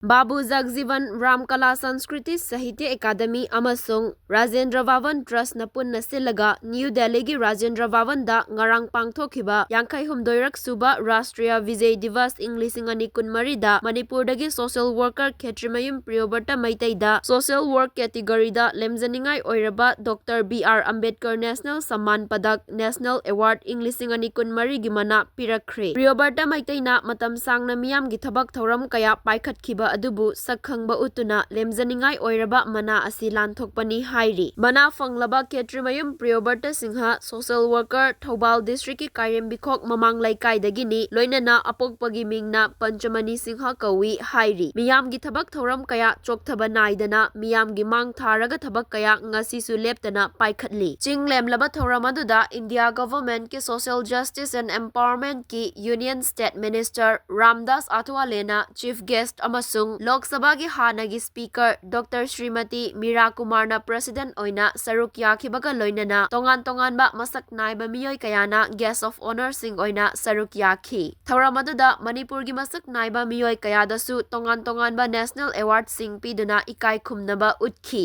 Babu Jagjivan Ramkala Sanskriti Sahitya Academy amasung Rajendra Bhavan Trust na punna silaga New Delhi gi Rajendra Bhavan da ngarang pangthokhiba Yankai Humdoirak Suba Rashtriya Vijay Divas ing 2024 da Manipur dagi Social Worker Khetrimayum Priyoberta Maitai da Social Work category da lemjaningai oiraba Dr. B.R. Ambeker National Samman Padak National Award ing 2024 gi mana Pirak Khre Priyoberta Maitai na matam sangna miyam gi thabak thoram kaya paikhatkiba adubu sakhangba utuna lemjaningai oiraba mana asi lanthokpani hairi mana fanglaba Khetrimayum Priyoberta Singha Social Worker Thoubal District ki Kairembikhok mamang laikai dagini loinana apokpagi mingna Panchamani Singha kawi hairi miyam gi thabak thoram kaya chokthaba naidana miyam gi mang tharaga thabak kaya ngasi su leptana paikhatli chinglem laba thoram aduda India government ki Social Justice and Empowerment ki Union State Minister Ramdas Athwalena chief guest amasung Lok Sabha gi hanagi speaker Dr. Srimati Meera Kumarna president oina saruk yakhibaga loinana tongan ba masak naiba miyoi kayana guest of honor sing oina saruk yakhi thoram aduda Manipur gi masak naiba miyoi kayadasu tongan ba national award sing piduna ikai khumnaba utkhi